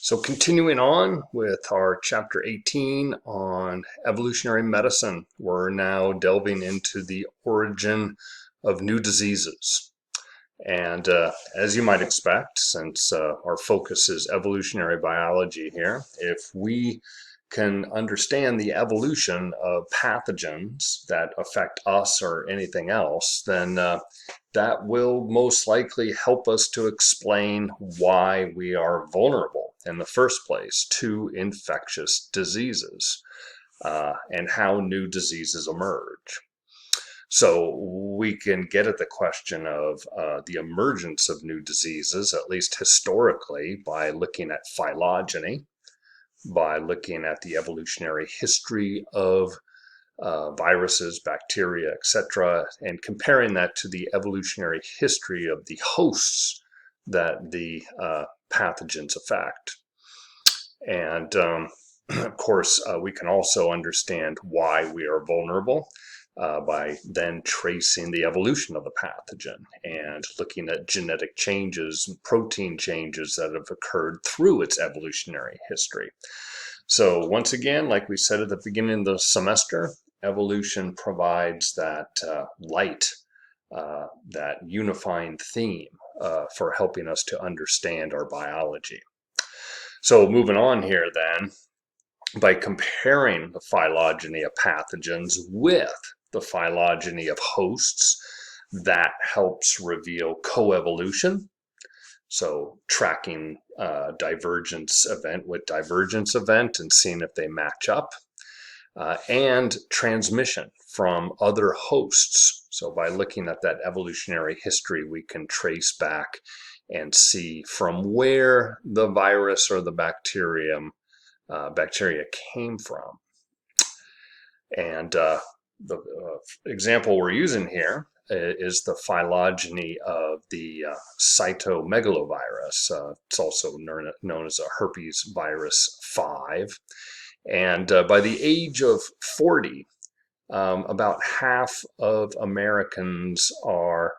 So continuing on with our chapter 18 on evolutionary medicine, we're now delving into the origin of new diseases. And as you might expect, since our focus is evolutionary biology here, if we can understand the evolution of pathogens that affect us or anything else, then that will most likely help us to explain why we are vulnerable in the first place to infectious diseases and how new diseases emerge. So we can get at the question of the emergence of new diseases, at least historically, by looking at phylogeny, by looking at the evolutionary history of viruses, bacteria, etc., and comparing that to the evolutionary history of the hosts that the pathogens affect. And of course, we can also understand why we are vulnerable by then tracing the evolution of the pathogen and looking at genetic changes and protein changes that have occurred through its evolutionary history. So once again, like we said at the beginning of the semester, evolution provides that light, that unifying theme for helping us to understand our biology. So moving on here then, by comparing the phylogeny of pathogens with the phylogeny of hosts, that helps reveal coevolution. So tracking divergence event with divergence event and seeing if they match up. And transmission from other hosts. So by looking at that evolutionary history, we can trace back and see from where the virus or the bacteria came from. And the example we're using here is the phylogeny of the cytomegalovirus. It's also known as a herpes virus 5. And by the age of 40, about half of Americans are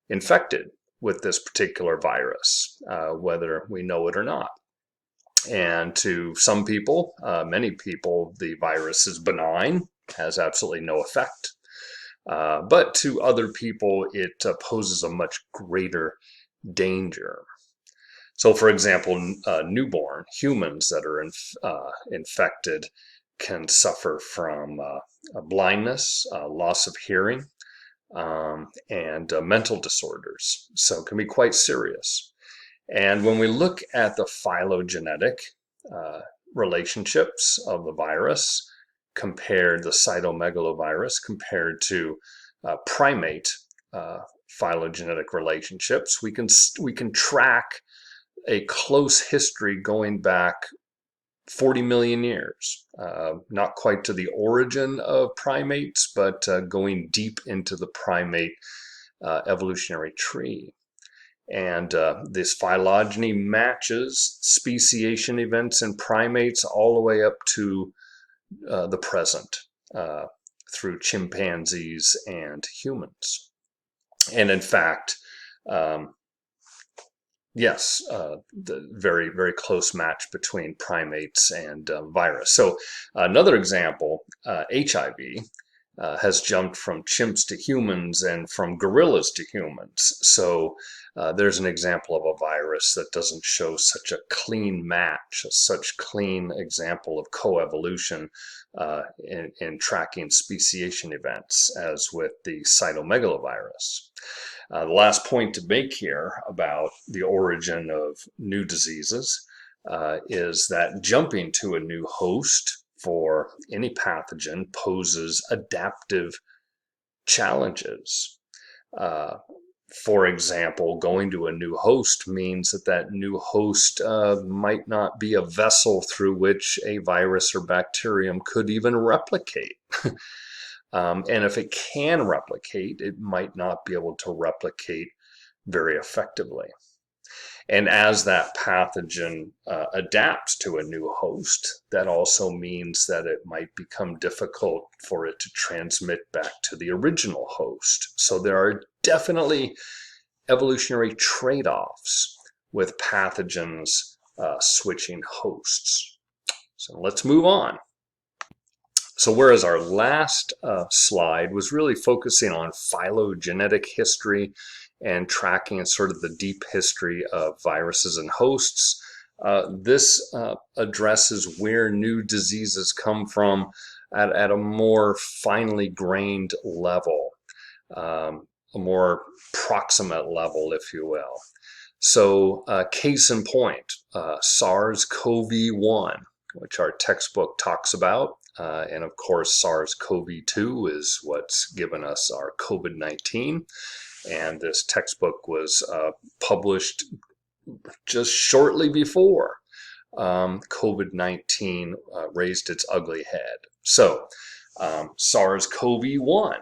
infected with this particular virus, whether we know it or not. And to some people, many people, the virus is benign, has absolutely no effect. But to other people, it poses a much greater danger. So, for example, newborn humans that are infected can suffer from blindness, loss of hearing, and mental disorders. So it can be quite serious. And when we look at the phylogenetic relationships of the virus, compared the cytomegalovirus compared to primate phylogenetic relationships, we can track a close history going back 40 million years, not quite to the origin of primates, but going deep into the primate evolutionary tree. And this phylogeny matches speciation events in primates all the way up to the present through chimpanzees and humans. And in fact, yes, the very, very close match between primates and virus. So another example, HIV has jumped from chimps to humans and from gorillas to humans. So there's an example of a virus that doesn't show such a clean match, such clean example of coevolution in tracking speciation events as with the cytomegalovirus. The last point to make here about the origin of new diseases is that jumping to a new host for any pathogen poses adaptive challenges. For example, going to a new host means that that new host might not be a vessel through which a virus or bacterium could even replicate. And if it can replicate, it might not be able to replicate very effectively. And as that pathogen adapts to a new host, that also means that it might become difficult for it to transmit back to the original host. So there are definitely evolutionary trade-offs with pathogens switching hosts. So let's move on. So whereas our last slide was really focusing on phylogenetic history and tracking sort of the deep history of viruses and hosts, this addresses where new diseases come from at a more finely grained level, a more proximate level, if you will. So case in point, SARS-CoV-1, which our textbook talks about, and of course SARS-CoV-2 is what's given us our COVID-19, and this textbook was published just shortly before COVID-19 raised its ugly head. So SARS-CoV-1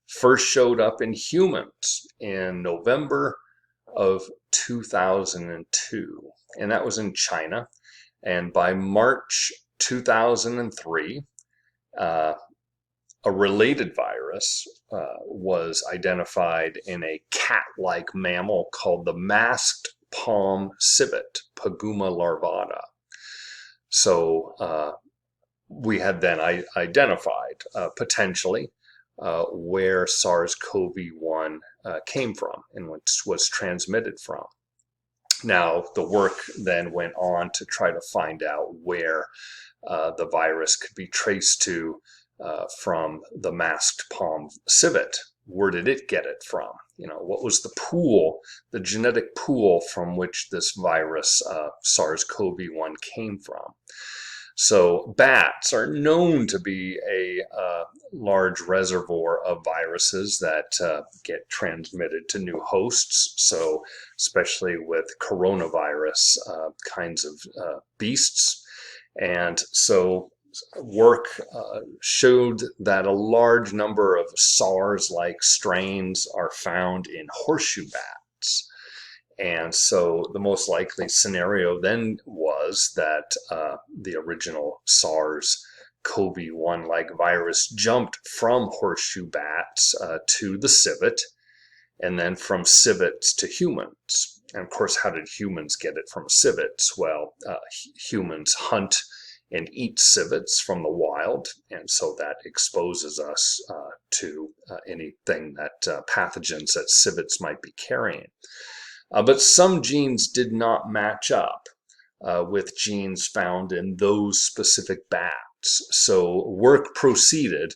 first showed up in humans in November of 2002, and that was in China. And by March 2003, a related virus was identified in a cat-like mammal called the masked palm civet, Paguma larvata. So we had then identified potentially where SARS-CoV-1 came from and was transmitted from. Now, the work then went on to try to find out where the virus could be traced to from the masked palm civet. Where did it get it from? You know, what was the pool, the genetic pool from which this virus, SARS-CoV-1, came from? So bats are known to be a large reservoir of viruses that get transmitted to new hosts. So especially with coronavirus kinds of beasts. And so work showed that a large number of SARS-like strains are found in horseshoe bats. And so the most likely scenario then was that the original SARS-CoV-1-like virus jumped from horseshoe bats to the civet, and then from civets to humans. And of course, how did humans get it from civets? Well, humans hunt and eat civets from the wild, and so that exposes us to anything that pathogens that civets might be carrying. But some genes did not match up with genes found in those specific bats. So work proceeded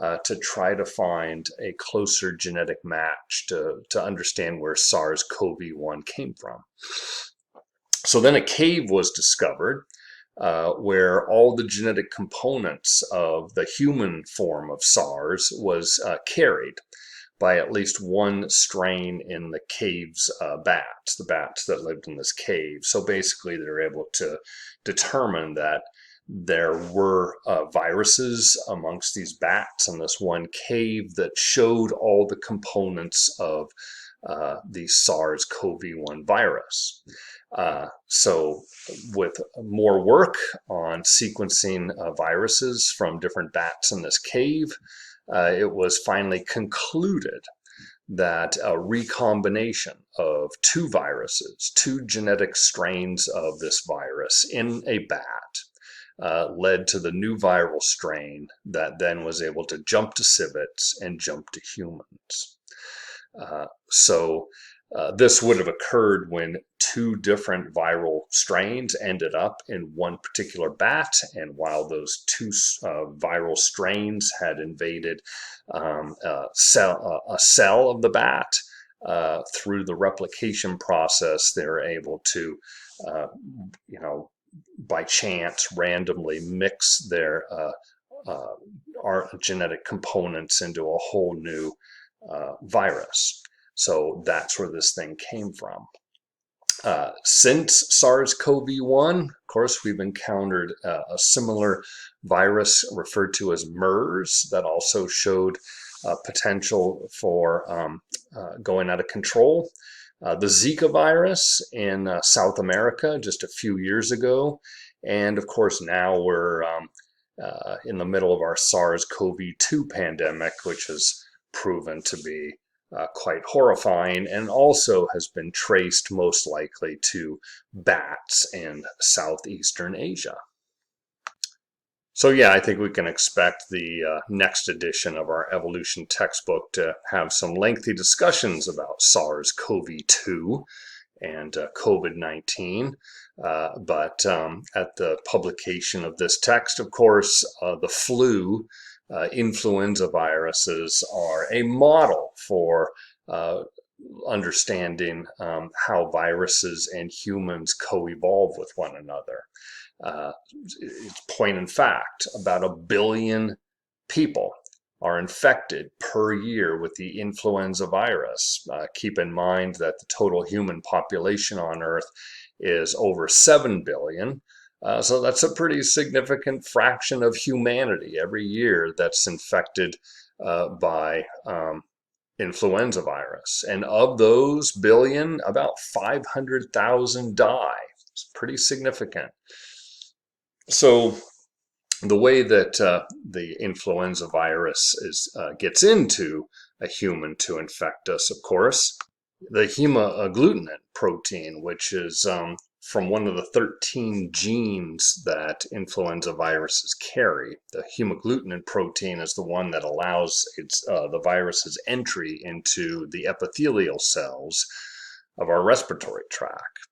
to try to find a closer genetic match to understand where SARS-CoV-1 came from. So then a cave was discovered where all the genetic components of the human form of SARS was carried by at least one strain in the cave's bats, the bats that lived in this cave. So basically they're able to determine that there were viruses amongst these bats in this one cave that showed all the components of the SARS-CoV-1 virus. So with more work on sequencing viruses from different bats in this cave, it was finally concluded that a recombination of two viruses, two genetic strains of this virus in a bat, led to the new viral strain that then was able to jump to civets and jump to humans. So this would have occurred when two different viral strains ended up in one particular bat, and while those two viral strains had invaded a cell of the bat, through the replication process, they're able to, by chance, randomly mix their genetic components into a whole new virus. So that's where this thing came from. Since SARS-CoV-1, of course, we've encountered a similar virus referred to as MERS that also showed potential for going out of control. The Zika virus in South America just a few years ago. And of course, now we're in the middle of our SARS-CoV-2 pandemic, which has proven to be quite horrifying, and also has been traced most likely to bats in southeastern Asia. So yeah, I think we can expect the next edition of our evolution textbook to have some lengthy discussions about SARS-CoV-2 and COVID-19. But at the publication of this text, of course, the flu, influenza viruses are a model for understanding how viruses and humans co-evolve with one another. It's plain in fact, about 1 billion people are infected per year with the influenza virus. Keep in mind that the total human population on Earth is over 7 billion. So that's a pretty significant fraction of humanity every year that's infected by influenza virus. And of those billion, about 500,000 die. It's pretty significant. So the way that the influenza virus gets into a human to infect us, of course, the hemagglutinin protein, which is from one of the 13 genes that influenza viruses carry. The hemagglutinin protein is the one that allows the virus's entry into the epithelial cells of our respiratory tract.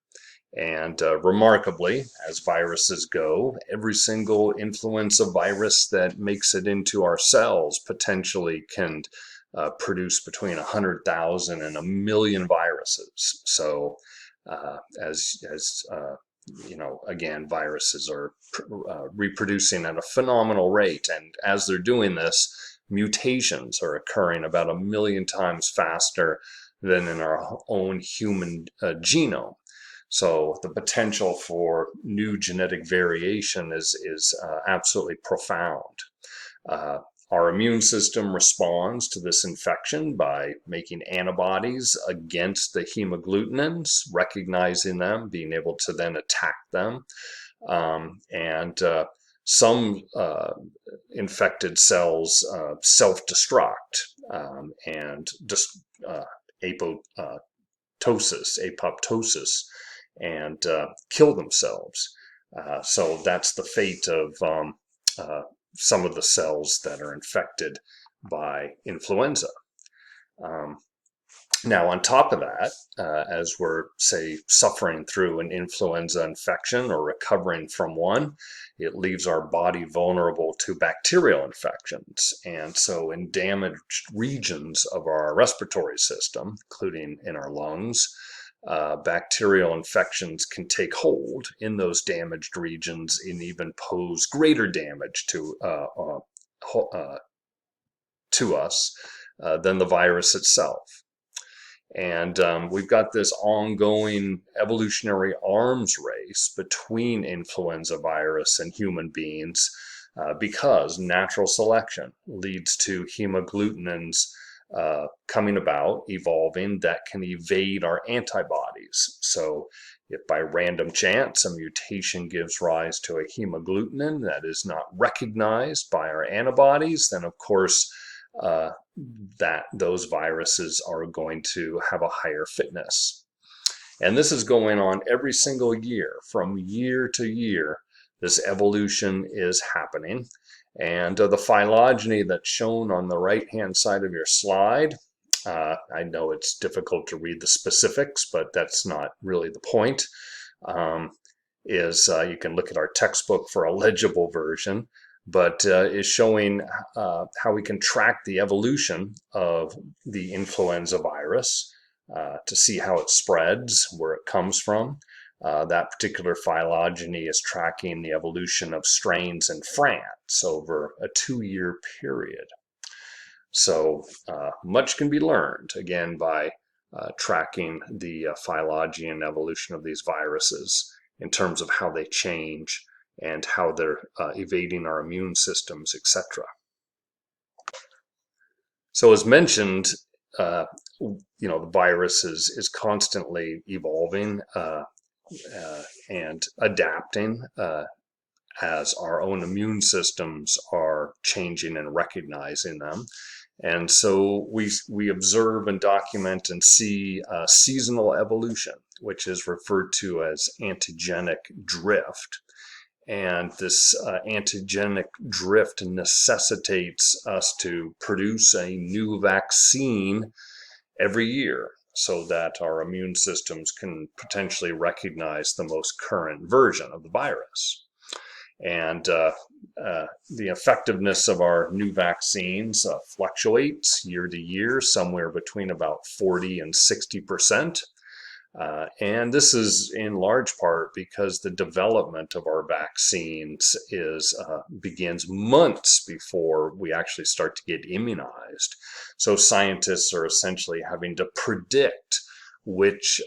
And remarkably, as viruses go, every single influenza virus that makes it into our cells potentially can produce between 100,000 and 1 million viruses. So as you know, again, viruses are reproducing at a phenomenal rate. And as they're doing this, mutations are occurring about 1 million times faster than in our own human genome. So the potential for new genetic variation is absolutely profound. Our immune system responds to this infection by making antibodies against the hemagglutinins, recognizing them, being able to then attack them. Some infected cells self-destruct and just apoptosis, and kill themselves. So that's the fate of some of the cells that are infected by influenza. Now, on top of that, as we're, say, suffering through an influenza infection or recovering from one, it leaves our body vulnerable to bacterial infections. And so in damaged regions of our respiratory system, including in our lungs, bacterial infections can take hold in those damaged regions and even pose greater damage to us than the virus itself. And we've got this ongoing evolutionary arms race between influenza virus and human beings because natural selection leads to hemagglutinins coming about, evolving, that can evade our antibodies. So if by random chance a mutation gives rise to a hemagglutinin that is not recognized by our antibodies, then of course that those viruses are going to have a higher fitness. And this is going on every single year. From year to year, this evolution is happening. And the phylogeny that's shown on the right-hand side of your slide, I know it's difficult to read the specifics, but that's not really the point, you can look at our textbook for a legible version, but is showing how we can track the evolution of the influenza virus to see how it spreads, where it comes from. That particular phylogeny is tracking the evolution of strains in France over a 2-year period. So much can be learned, again, by tracking the phylogeny and evolution of these viruses in terms of how they change and how they're evading our immune systems, etc. So as mentioned, the virus is constantly evolving and adapting as our own immune systems are changing and recognizing them. And so we observe and document and see seasonal evolution, which is referred to as antigenic drift. And this antigenic drift necessitates us to produce a new vaccine every year so that our immune systems can potentially recognize the most current version of the virus. And the effectiveness of our new vaccines fluctuates year to year, somewhere between about 40 and 60%. And this is in large part because the development of our vaccines begins months before we actually start to get immunized. So scientists are essentially having to predict which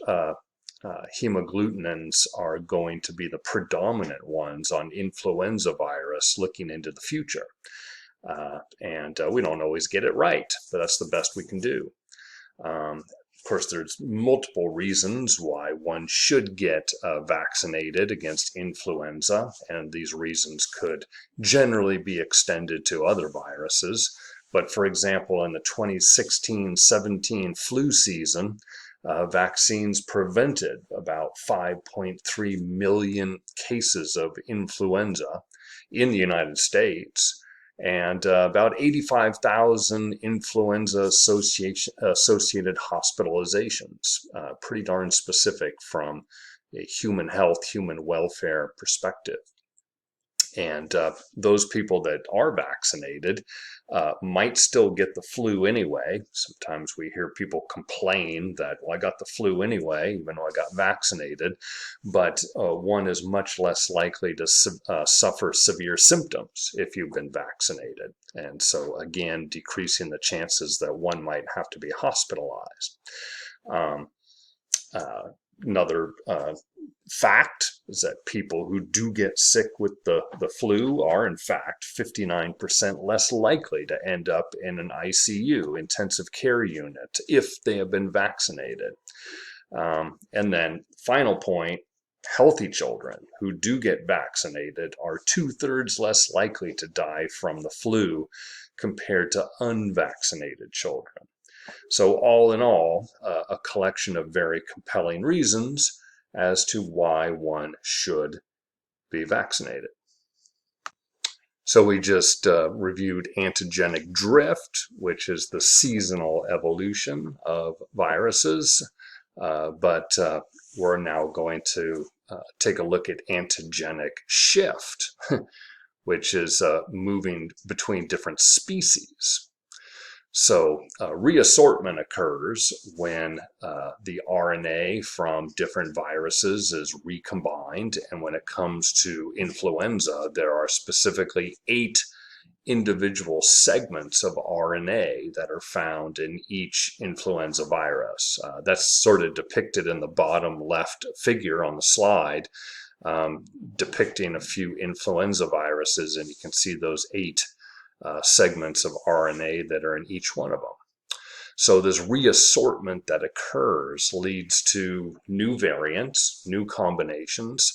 hemagglutinins are going to be the predominant ones on influenza virus looking into the future. And we don't always get it right, but that's the best we can do. Of course, there's multiple reasons why one should get vaccinated against influenza, and these reasons could generally be extended to other viruses. But for example, in the 2016-17 flu season, vaccines prevented about 5.3 million cases of influenza in the United States, and about 85,000 influenza-associated hospitalizations, pretty darn specific from a human health, human welfare perspective. And those people that are vaccinated might still get the flu anyway. Sometimes we hear people complain that, well, I got the flu anyway, even though I got vaccinated. But one is much less likely to suffer severe symptoms if you've been vaccinated. And so, again, decreasing the chances that one might have to be hospitalized. Another fact is that people who do get sick with the flu are in fact 59% less likely to end up in an ICU, intensive care unit, if they have been vaccinated. And then final point, healthy children who do get vaccinated are 2/3 less likely to die from the flu compared to unvaccinated children. So all in all, a collection of very compelling reasons as to why one should be vaccinated. So we just reviewed antigenic drift, which is the seasonal evolution of viruses, but we're now going to take a look at antigenic shift, which is moving between different species. So reassortment occurs when the RNA from different viruses is recombined, and when it comes to influenza, there are specifically 8 individual segments of RNA that are found in each influenza virus. That's sort of depicted in the bottom left figure on the slide, depicting a few influenza viruses, and you can see those 8 segments of RNA that are in each one of them. So this reassortment that occurs leads to new variants, new combinations,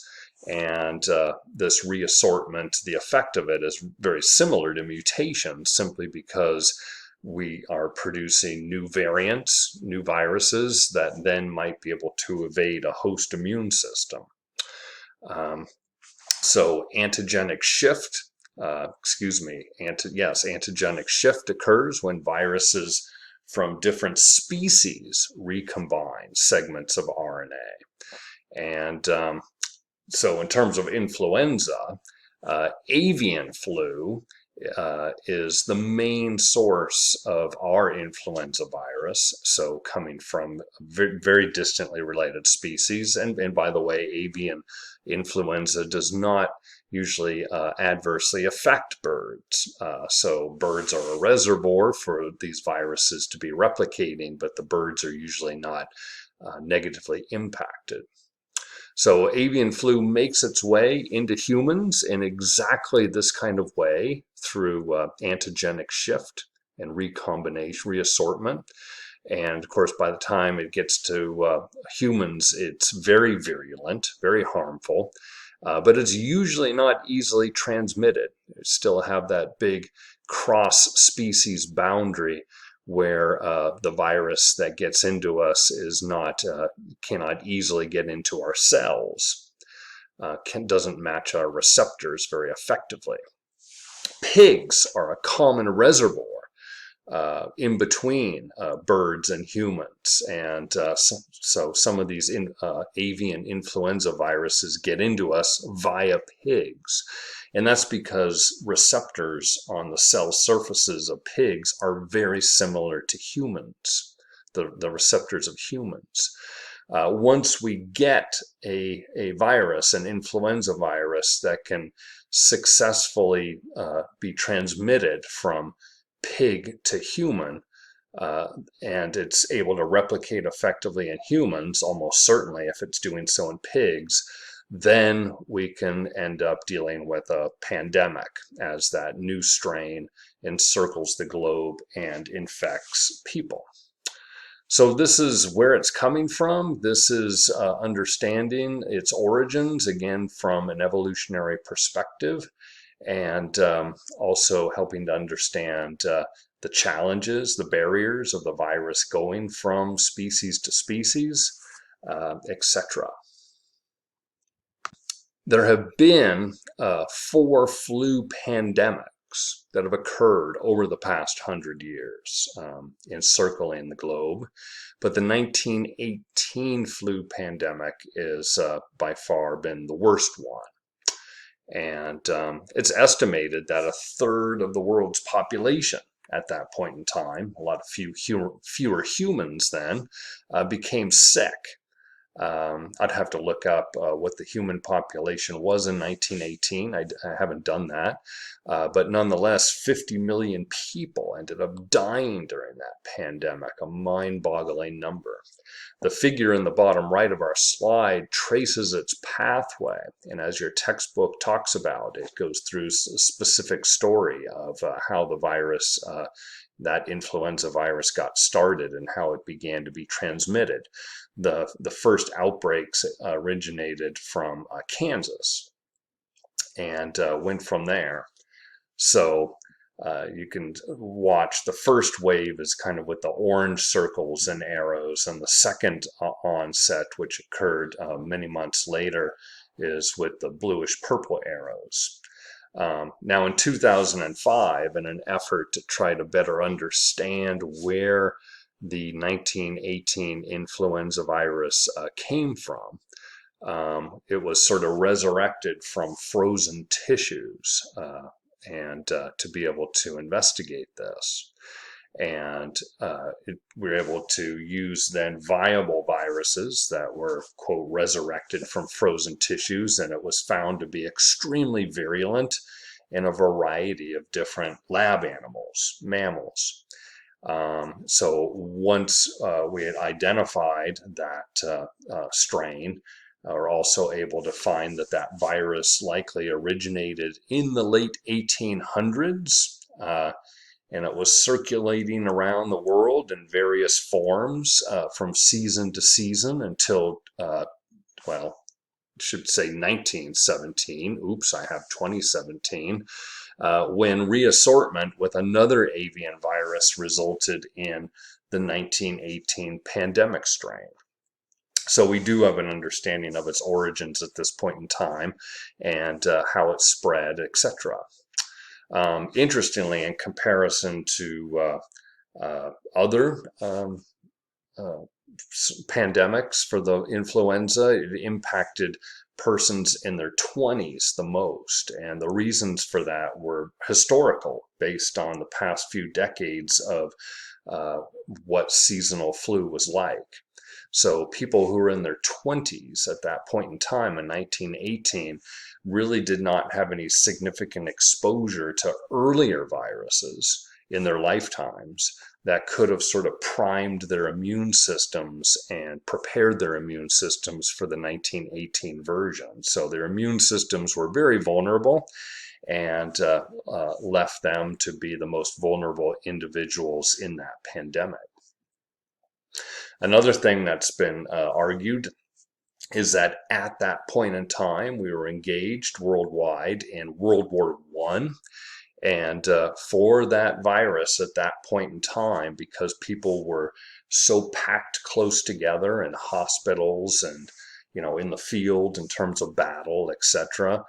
and this reassortment, the effect of it is very similar to mutation, simply because we are producing new variants, new viruses that then might be able to evade a host immune system. So antigenic shift antigenic shift occurs when viruses from different species recombine segments of RNA. And so in terms of influenza, avian flu is the main source of our influenza virus, so coming from very, very distantly related species. And by the way, avian influenza does not usually adversely affect birds. So birds are a reservoir for these viruses to be replicating, but the birds are usually not negatively impacted. So avian flu makes its way into humans in exactly this kind of way through antigenic shift and recombination, reassortment. And of course, by the time it gets to humans, it's very virulent, very harmful. but it's usually not easily transmitted. You still have that big cross-species boundary where the virus that gets into us is not cannot easily get into our cells, doesn't match our receptors very effectively. Pigs are a common reservoir in between birds and humans, and so some of these avian influenza viruses get into us via pigs, and that's because receptors on the cell surfaces of pigs are very similar to humans, the receptors of humans. Once we get a virus, an influenza virus that can successfully be transmitted from pig to human, and it's able to replicate effectively in humans, almost certainly if it's doing so in pigs, then we can end up dealing with a pandemic as that new strain encircles the globe and infects people. So this is where it's coming from. This is understanding its origins, again, from an evolutionary perspective, and also helping to understand the challenges, the barriers of the virus going from species to species, etc. There have been 4 flu pandemics that have occurred over the past 100 years, encircling the globe. But the 1918 flu pandemic is by far been the worst one. And it's estimated that a third of the world's population at that point in time, a lot of fewer humans then, became sick. I'd have to look up what the human population was in 1918. I haven't done that. But nonetheless, 50 million people ended up dying during that pandemic, a mind-boggling number. The figure in the bottom right of our slide traces its pathway, and as your textbook talks about, it goes through a specific story of how the virus, that influenza virus, got started and how it began to be transmitted. The first outbreaks originated from Kansas and went from there. So you can watch the first wave is kind of with the orange circles and arrows, and the second onset, which occurred many months later, is with the bluish purple arrows. Now in 2005, in an effort to try to better understand where the 1918 influenza virus came from, it was sort of resurrected from frozen tissues, and to be able to investigate this. And we were able to use then viable viruses that were, quote, resurrected from frozen tissues, and it was found to be extremely virulent in a variety of different lab animals, mammals. So once we had identified that strain, are also able to find that that virus likely originated in the late 1800s, and it was circulating around the world in various forms from season to season until, well, should say 1917. Oops, I have 2017. When reassortment with another avian virus resulted in the 1918 pandemic strain. So we do have an understanding of its origins at this point in time and how it spread, etc. Interestingly, in comparison to other pandemics for the influenza, it impacted persons in their 20s the most, and the reasons for that were historical, based on the past few decades of what seasonal flu was like. So people who were in their 20s at that point in time in 1918 really did not have any significant exposure to earlier viruses in their lifetimes that could have sort of primed their immune systems and prepared their immune systems for the 1918 version. So their immune systems were very vulnerable and left them to be the most vulnerable individuals in that pandemic. Another thing that's been argued is that at that point in time, we were engaged worldwide in World War I. And for that virus at that point in time, because people were so packed close together in hospitals and in the field in terms of battle, etc.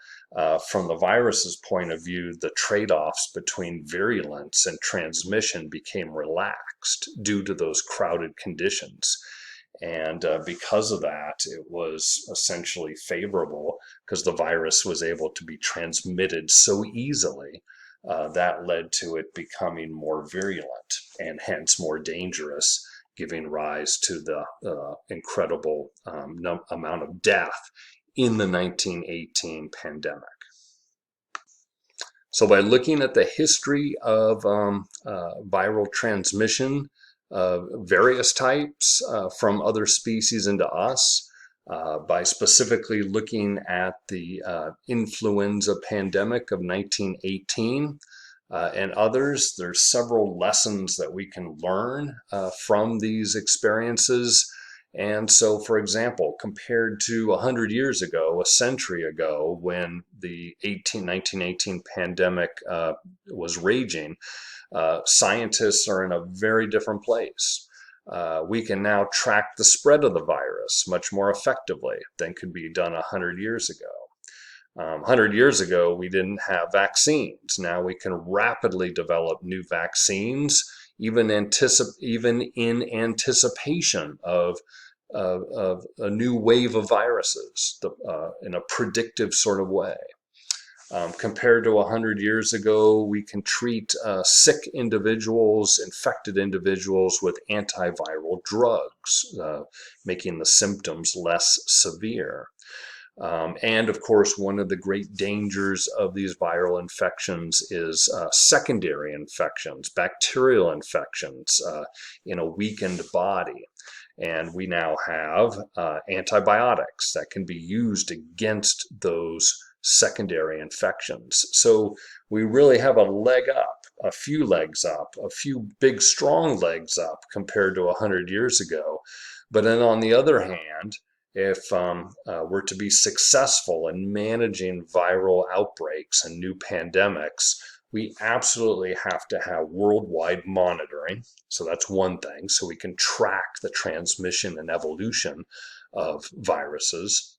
From the virus's point of view, the trade-offs between virulence and transmission became relaxed due to those crowded conditions. And because of that, it was essentially favorable because the virus was able to be transmitted so easily. That led to it becoming more virulent and hence more dangerous, giving rise to the incredible amount of death in the 1918 pandemic. So by looking at the history of viral transmission of various types from other species into us, by specifically looking at the influenza pandemic of 1918 and others, there's several lessons that we can learn from these experiences. And so, for example, compared to 100 years ago, a century ago, when the 1918 pandemic was raging, scientists are in a very different place. We can now track the spread of the virus much more effectively than could be done 100 years ago. 100 years ago, we didn't have vaccines. Now we can rapidly develop new vaccines, even in anticipation of a new wave of viruses in a predictive sort of way. Compared to 100 years ago, we can treat sick individuals, infected individuals with antiviral drugs, making the symptoms less severe. And of course, one of the great dangers of these viral infections is secondary infections, bacterial infections in a weakened body. And we now have antibiotics that can be used against those secondary infections. So we really have a leg up, a few legs up, a few big strong legs up compared to 100 years ago. But then on the other hand, if we're to be successful in managing viral outbreaks and new pandemics, we absolutely have to have worldwide monitoring. So that's one thing, so we can track the transmission and evolution of viruses.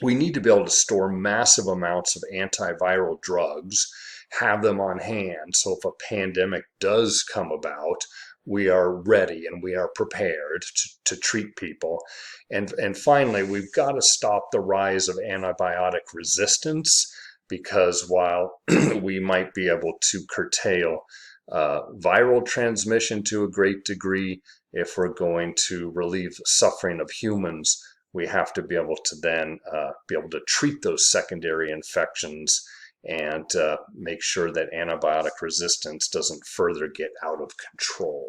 We need to be able to store massive amounts of antiviral drugs, have them on hand, so if a pandemic does come about, we are ready and we are prepared to treat people. And finally, we've got to stop the rise of antibiotic resistance, because while we might be able to curtail viral transmission to a great degree, if we're going to relieve the suffering of humans, we have to be able to then be able to treat those secondary infections and make sure that antibiotic resistance doesn't further get out of control.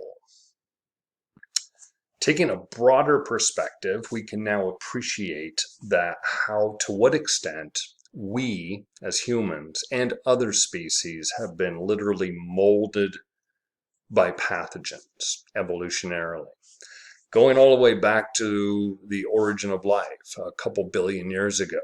Taking a broader perspective, we can now appreciate that to what extent we as humans and other species have been literally molded by pathogens evolutionarily. Going all the way back to the origin of life a couple billion years ago,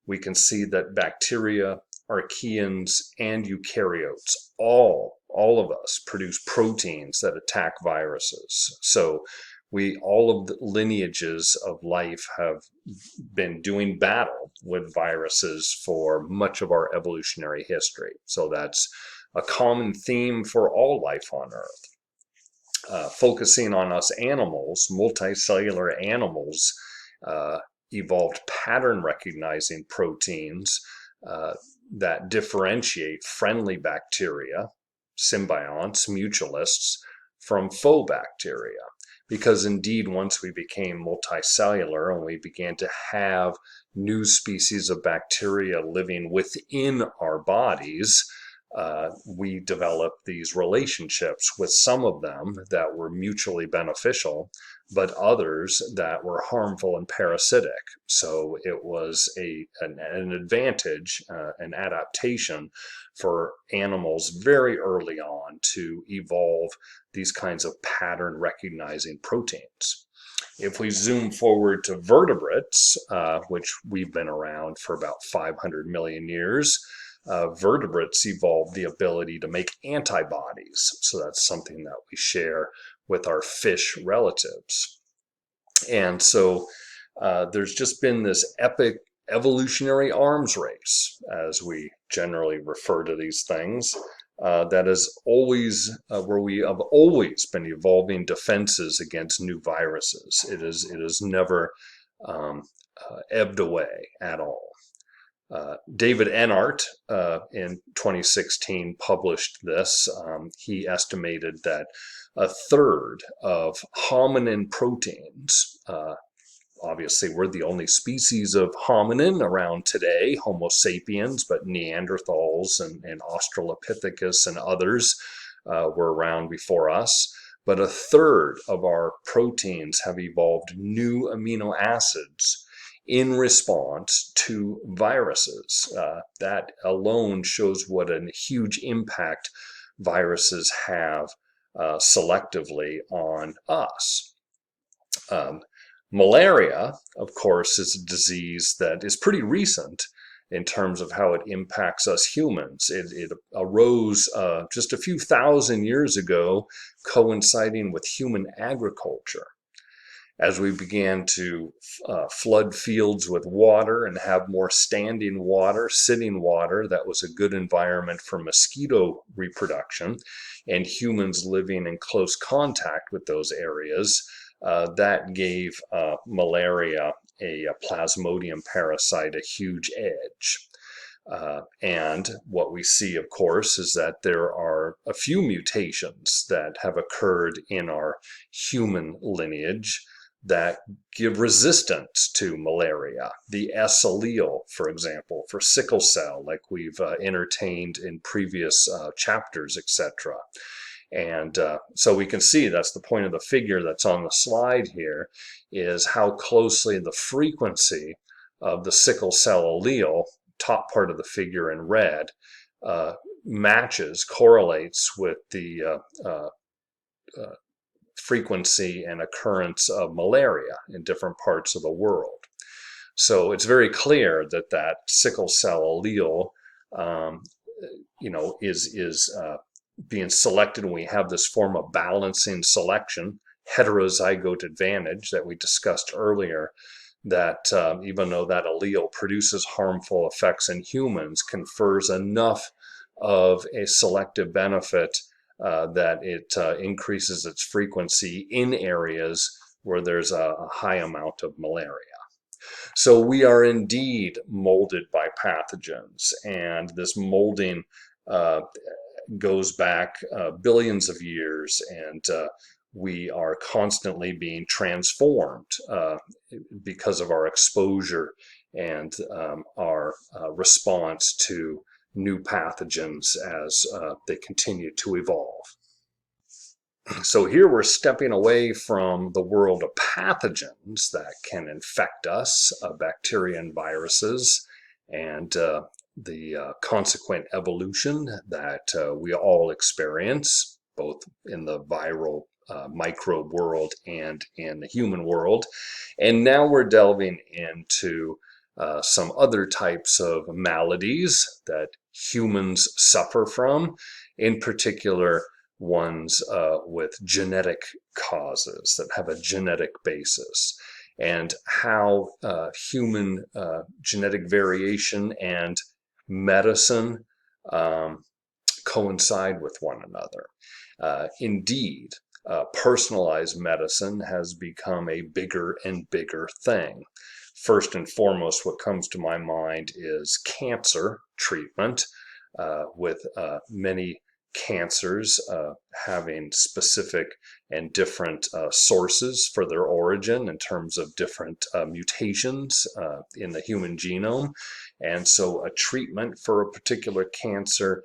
we can see that bacteria, archaeans, and eukaryotes, all of us produce proteins that attack viruses. So all of the lineages of life have been doing battle with viruses for much of our evolutionary history. So that's a common theme for all life on Earth. Focusing on us animals, multicellular animals evolved pattern recognizing proteins that differentiate friendly bacteria, symbionts, mutualists, from faux bacteria. Because indeed, once we became multicellular and we began to have new species of bacteria living within our bodies, we developed these relationships with some of them that were mutually beneficial, but others that were harmful and parasitic. So it was an advantage, an adaptation for animals very early on to evolve these kinds of pattern recognizing proteins. If we zoom forward to vertebrates, which we've been around for about 500 million years, vertebrates evolved the ability to make antibodies. So that's something that we share with our fish relatives. And so there's just been this epic evolutionary arms race, as we generally refer to these things, that is always where we have always been evolving defenses against new viruses. It is never ebbed away at all. David Enart in 2016 published this. He estimated that a third of hominin proteins, obviously we're the only species of hominin around today, Homo sapiens, but Neanderthals and Australopithecus and others were around before us. But a third of our proteins have evolved new amino acids in response to viruses. That alone shows what a huge impact viruses have selectively on us. Malaria, of course, is a disease that is pretty recent in terms of how it impacts us humans. It arose just a few thousand years ago, coinciding with human agriculture. As we began to flood fields with water and have more standing water, sitting water, that was a good environment for mosquito reproduction, and humans living in close contact with those areas, that gave malaria, a plasmodium parasite, a huge edge. And what we see, of course, is that there are a few mutations that have occurred in our human lineage that give resistance to malaria. The S allele, for example, for sickle cell, like we've entertained in previous chapters, etc. And so we can see, that's the point of the figure that's on the slide here, is how closely the frequency of the sickle cell allele, top part of the figure in red, correlates with the frequency and occurrence of malaria in different parts of the world. So it's very clear that that sickle cell allele, is being selected, and we have this form of balancing selection, heterozygote advantage that we discussed earlier, that even though that allele produces harmful effects in humans, confers enough of a selective benefit that it increases its frequency in areas where there's a high amount of malaria. So we are indeed molded by pathogens, and this molding goes back billions of years, and we are constantly being transformed because of our exposure and our response to new pathogens as they continue to evolve. So here we're stepping away from the world of pathogens that can infect us, bacteria and viruses, and the consequent evolution that we all experience, both in the viral microbe world and in the human world. And now we're delving into some other types of maladies that humans suffer from, in particular ones with genetic causes that have a genetic basis, and how human genetic variation and medicine coincide with one another. Indeed, personalized medicine has become a bigger and bigger thing. First and foremost, what comes to my mind is cancer treatment, with many cancers having specific and different sources for their origin in terms of different mutations in the human genome. And so a treatment for a particular cancer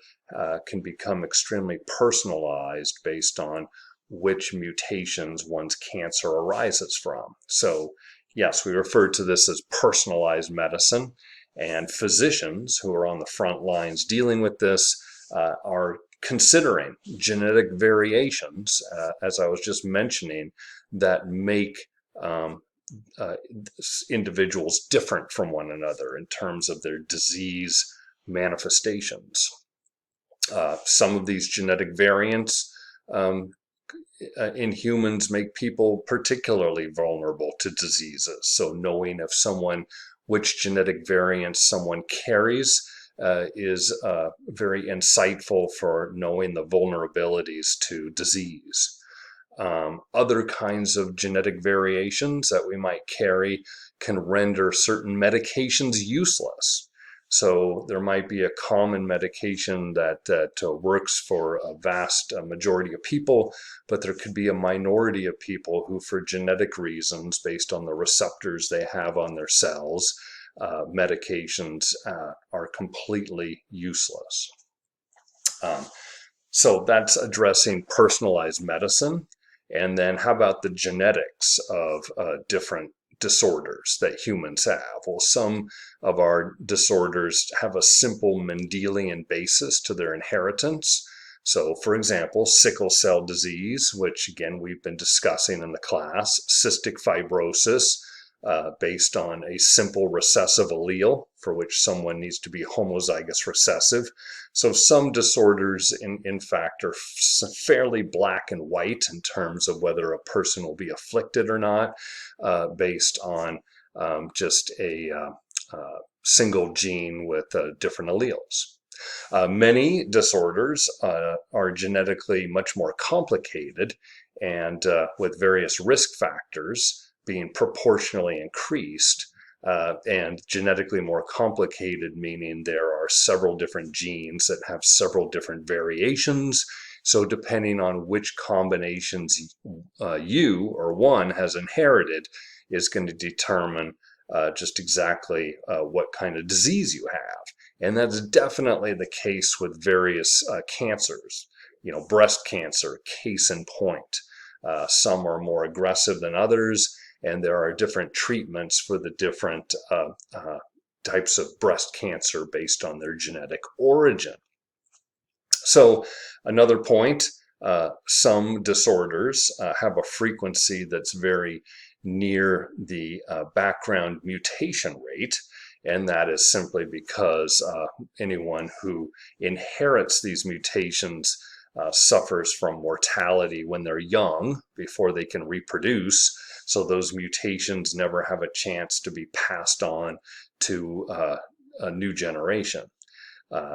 can become extremely personalized based on which mutations one's cancer arises from. So yes, we refer to this as personalized medicine, and physicians who are on the front lines dealing with this are considering genetic variations, as I was just mentioning, that make uh, individuals different from one another in terms of their disease manifestations. Some of these genetic variants in humans make people particularly vulnerable to diseases. So knowing if which genetic variants someone carries is very insightful for knowing the vulnerabilities to disease. Other kinds of genetic variations that we might carry can render certain medications useless. So there might be a common medication that works for a vast majority of people, but there could be a minority of people who, for genetic reasons, based on the receptors they have on their cells, medications are completely useless. So that's addressing personalized medicine. And then how about the genetics of different disorders that humans have? Well, some of our disorders have a simple Mendelian basis to their inheritance. So, for example, sickle cell disease, which again we've been discussing in the class, cystic fibrosis, based on a simple recessive allele for which someone needs to be homozygous recessive. So some disorders, in fact, are fairly black and white in terms of whether a person will be afflicted or not, based on just a single gene with different alleles. Many disorders are genetically much more complicated and with various risk factors being proportionally increased, and genetically more complicated, meaning there are several different genes that have several different variations. So depending on which combinations you or one has inherited is going to determine just exactly what kind of disease you have. And that's definitely the case with various cancers. Breast cancer, case in point. Some are more aggressive than others, and there are different treatments for the different types of breast cancer based on their genetic origin. So another point, some disorders have a frequency that's very near the background mutation rate, and that is simply because anyone who inherits these mutations suffers from mortality when they're young, before they can reproduce. So those mutations never have a chance to be passed on to a new generation.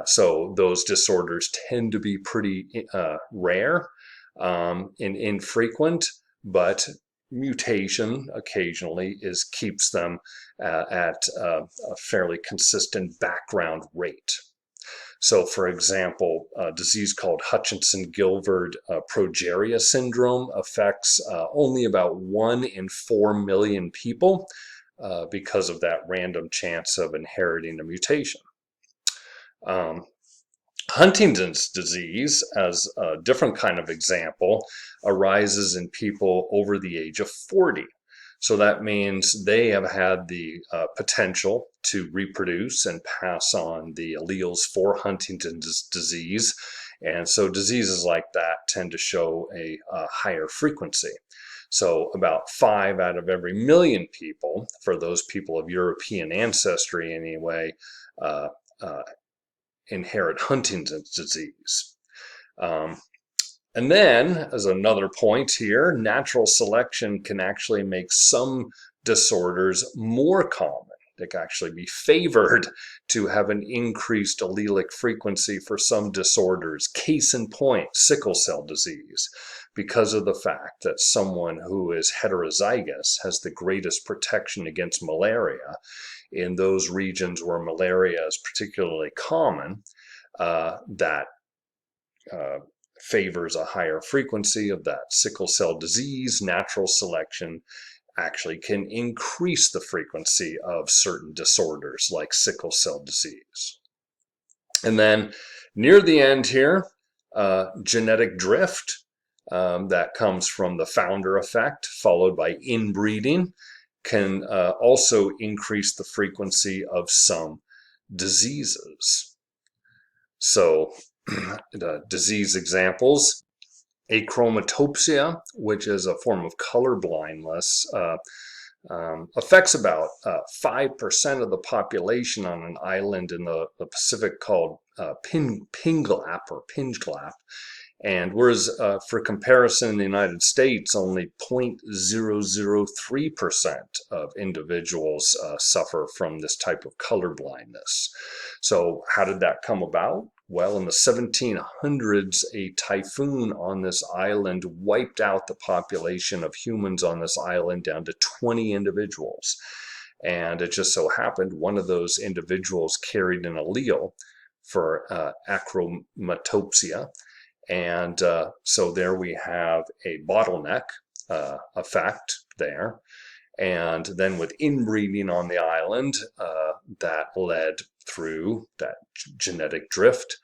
So those disorders tend to be pretty rare and infrequent, but mutation occasionally keeps them at a fairly consistent background rate. So, for example, a disease called Hutchinson-Gilford progeria syndrome affects only about 1 in 4 million people because of that random chance of inheriting a mutation. Huntington's disease, as a different kind of example, arises in people over the age of 40. So that means they have had the potential to reproduce and pass on the alleles for Huntington's disease. And so diseases like that tend to show a higher frequency. So about 5 out of every million people, for those people of European ancestry anyway, inherit Huntington's disease. And then, as another point here, natural selection can actually make some disorders more common. They can actually be favored to have an increased allelic frequency for some disorders. Case in point, sickle cell disease, because of the fact that someone who is heterozygous has the greatest protection against malaria in those regions where malaria is particularly common, that favors a higher frequency of that sickle cell disease. Natural selection actually can increase the frequency of certain disorders like sickle cell disease. And then near the end here, genetic drift, that comes from the founder effect followed by inbreeding, can also increase the frequency of some diseases. So the disease examples achromatopsia, which is a form of color blindness, affects about 5% of the population on an island in the Pacific called Pinglap or Pinglap. And whereas for comparison in the United States, only 0.003% of individuals suffer from this type of color blindness. So how did that come about? Well, in the 1700s, a typhoon on this island wiped out the population of humans on this island down to 20 individuals. And it just so happened one of those individuals carried an allele for achromatopsia. And so there we have a bottleneck effect there. And then with inbreeding on the island, that led through that genetic drift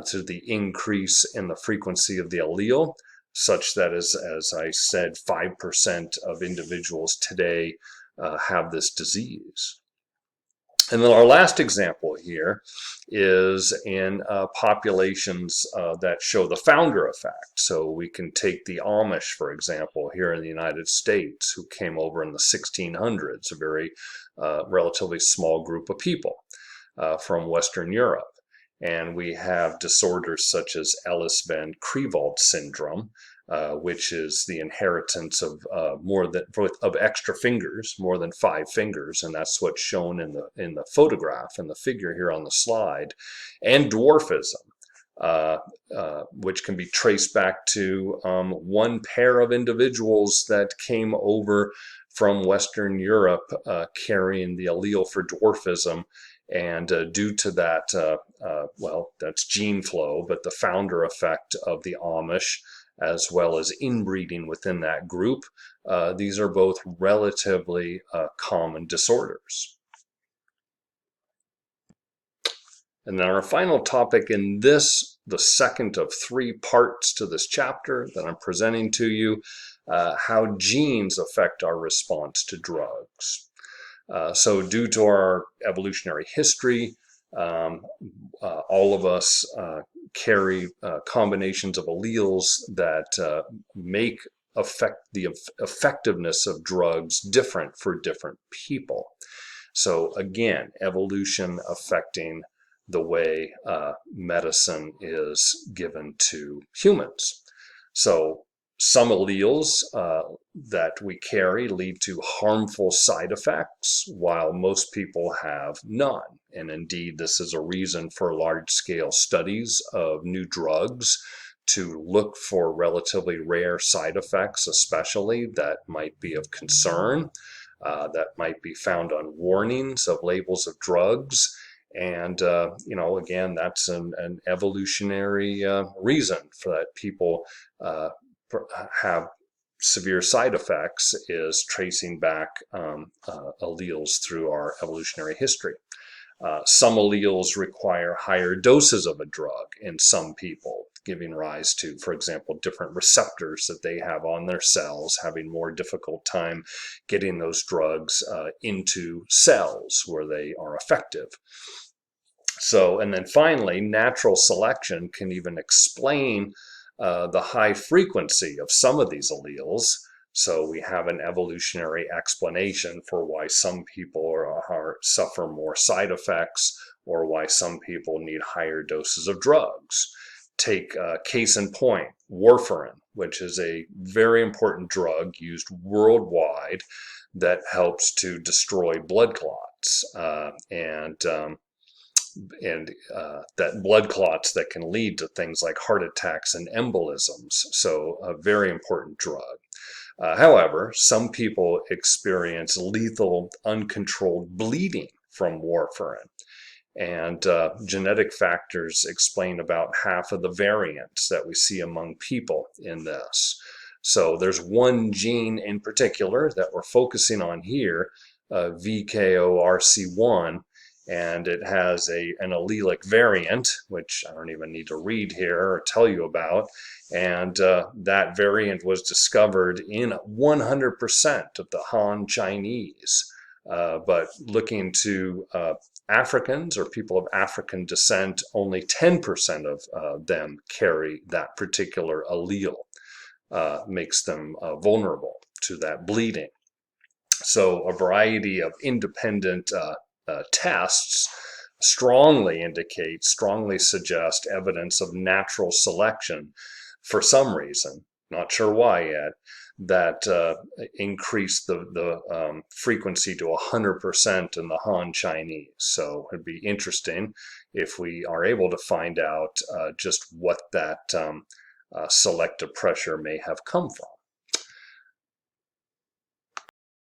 to the increase in the frequency of the allele, such that, as I said, 5% of individuals today have this disease. And then our last example here is in populations that show the founder effect. So we can take the Amish, for example, here in the United States, who came over in the 1600s, a very relatively small group of people from Western Europe. And we have disorders such as Ellis van Creveld syndrome, which is the inheritance of of extra fingers, more than 5 fingers, and that's what's shown in the photograph and the figure here on the slide, and dwarfism, which can be traced back to one pair of individuals that came over from Western Europe carrying the allele for dwarfism. And due to that, well, that's gene flow, but the founder effect of the Amish, as well as inbreeding within that group, these are both relatively common disorders. And then our final topic in this, the second of 3 parts to this chapter that I'm presenting to you, how genes affect our response to drugs. So due to our evolutionary history, all of us carry combinations of alleles that affect the effectiveness of drugs different for different people. So again, evolution affecting the way medicine is given to humans. So some alleles that we carry lead to harmful side effects, while most people have none. And indeed, this is a reason for large-scale studies of new drugs to look for relatively rare side effects, especially that might be of concern, that might be found on warnings of labels of drugs. And, you know, again, that's an evolutionary reason for that people have severe side effects, is tracing back alleles through our evolutionary history. Some alleles require higher doses of a drug in some people, giving rise to, for example, different receptors that they have on their cells, having more difficult time getting those drugs into cells where they are effective. So, and then finally, natural selection can even explain the high frequency of some of these alleles. So we have an evolutionary explanation for why some people suffer more side effects, or why some people need higher doses of drugs. Take case in point, warfarin, which is a very important drug used worldwide that helps to destroy blood clots that blood clots that can lead to things like heart attacks and embolisms. So a very important drug. However, some people experience lethal, uncontrolled bleeding from warfarin. And genetic factors explain about half of the variants that we see among people in this. So there's one gene in particular that we're focusing on here, VKORC1, and it has an allelic variant, which I don't even need to read here or tell you about. And that variant was discovered in 100% of the Han Chinese. But looking to Africans or people of African descent, only 10% of them carry that particular allele. makes them vulnerable to that bleeding. So a variety of independent tests strongly suggest evidence of natural selection for some reason, not sure why yet, that increased the frequency to 100% in the Han Chinese. So it'd be interesting if we are able to find out just what that selective pressure may have come from.